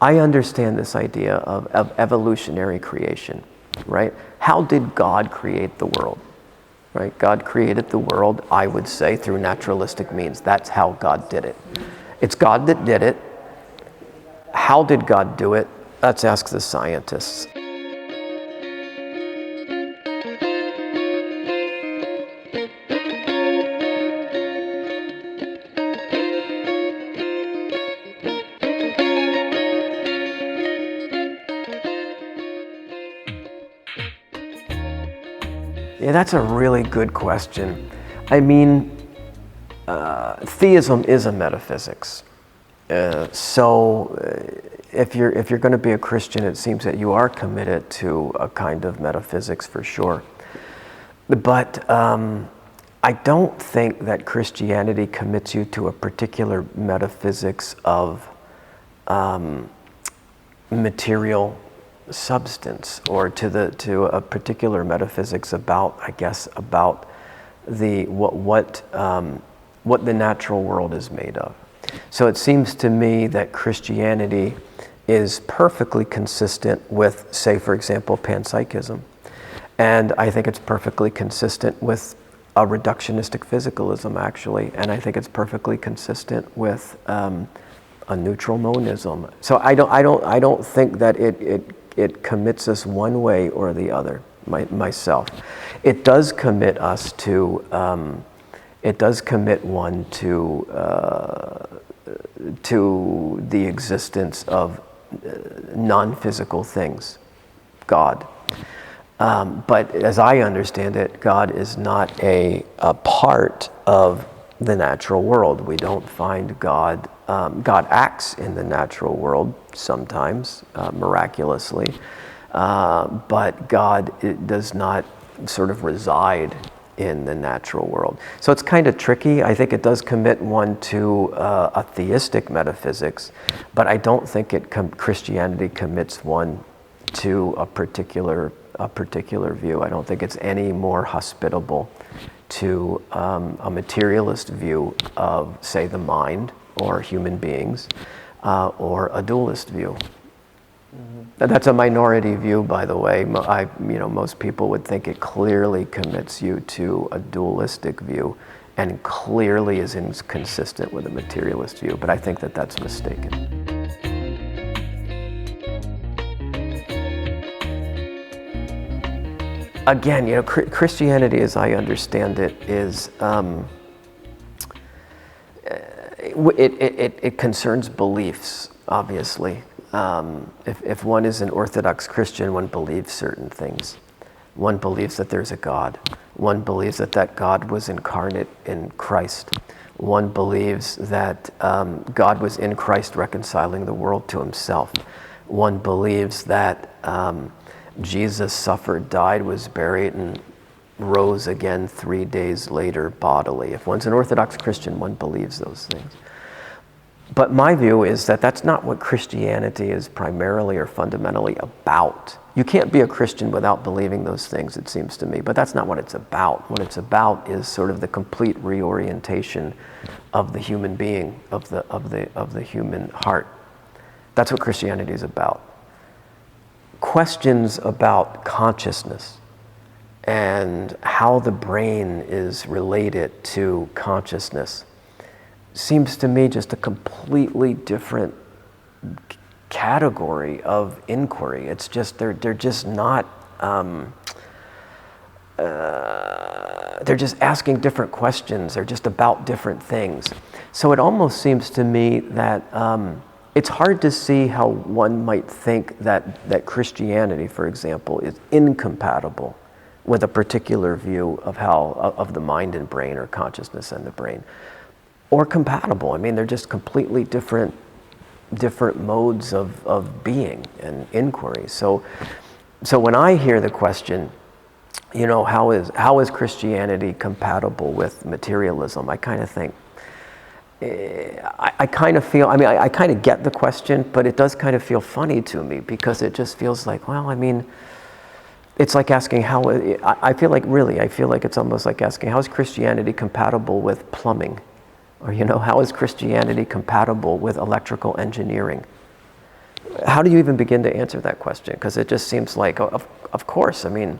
I understand this idea of evolutionary creation, right? How did God create the world? Right? God created the world, I would say, through naturalistic means. That's how God did it. It's God that did it. How did God do it? Let's ask the scientists. Yeah, that's a really good question. I mean, theism is a metaphysics. So if you're going to be a Christian, it seems that you are committed to a kind of metaphysics for sure. But I don't think that Christianity commits you to a particular metaphysics of material substance, or to a particular metaphysics about, I guess, about what the natural world is made of. So it seems to me that Christianity is perfectly consistent with, say, for example, panpsychism. And I think it's perfectly consistent with a reductionistic physicalism, actually. And I think it's perfectly consistent with a neutral monism. So I don't think that it commits us one way or the other, myself. It does commit us to, it does commit one to the existence of non-physical things, God. But as I understand it, God is not a part of the natural world. We don't find God. God acts in the natural world sometimes, miraculously, but God does not sort of reside in the natural world. So it's kind of tricky. I think it does commit one to a theistic metaphysics, but I don't think Christianity commits one to a particular view. I don't think it's any more hospitable to a materialist view of, say, the mind or human beings, or a dualist view. Mm-hmm. That's a minority view, by the way. Most people would think it clearly commits you to a dualistic view and clearly is inconsistent with a materialist view, but I think that that's mistaken. Again, Christianity, as I understand it, is it concerns beliefs, obviously. If one is an Orthodox Christian, one believes certain things. One believes that there's a God. One believes that God was incarnate in Christ. One believes that God was in Christ reconciling the world to himself. One believes that Jesus suffered, died, was buried, and rose again 3 days later bodily. If one's an Orthodox Christian, one believes those things. But my view is that that's not what Christianity is primarily or fundamentally about. You can't be a Christian without believing those things, it seems to me, but that's not what it's about. What it's about is sort of the complete reorientation of the human being, of the human heart. That's what Christianity is about. Questions about consciousness and how the brain is related to consciousness seems to me just a completely different category of inquiry. It's just they're just not they're just asking different questions. They're just about different things. So it almost seems to me that it's hard to see how one might think that Christianity, for example, is incompatible with a particular view of the mind and brain, or consciousness and the brain, or compatible. I mean, they're just completely different modes of being and inquiry. So when I hear the question, how is Christianity compatible with materialism, I kind of think, I kind of feel, I kind of get the question, but it does kind of feel funny to me, because it just feels like, well, it's like asking I feel like it's almost like asking, how is Christianity compatible with plumbing? Or, how is Christianity compatible with electrical engineering? how do you even begin to answer that question? Because it just seems like, of course. I mean,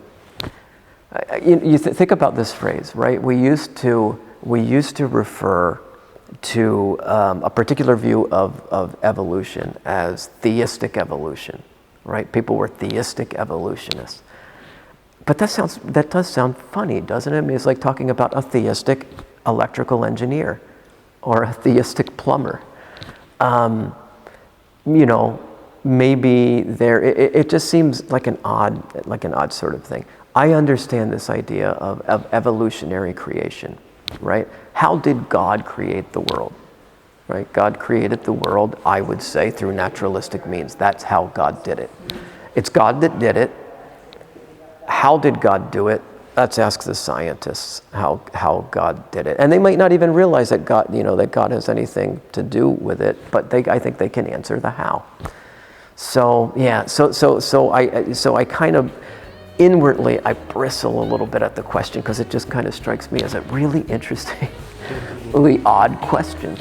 you think about this phrase, right? We used to refer to a particular view of evolution as theistic evolution, right? People were theistic evolutionists. But that does sound funny, doesn't it? I mean, it's like talking about a theistic electrical engineer or a theistic plumber. Maybe it just seems like an odd sort of thing. I understand this idea of evolutionary creation, right? How did God create the world, right? God created the world, I would say, through naturalistic means. That's how God did it. It's God that did it. How did God do it? Let's ask the scientists how God did it. And they might not even realize that God has anything to do with it, but I think they can answer the how. So yeah, so I kind of inwardly I bristle a little bit at the question because it just kind of strikes me as a really interesting, really odd question.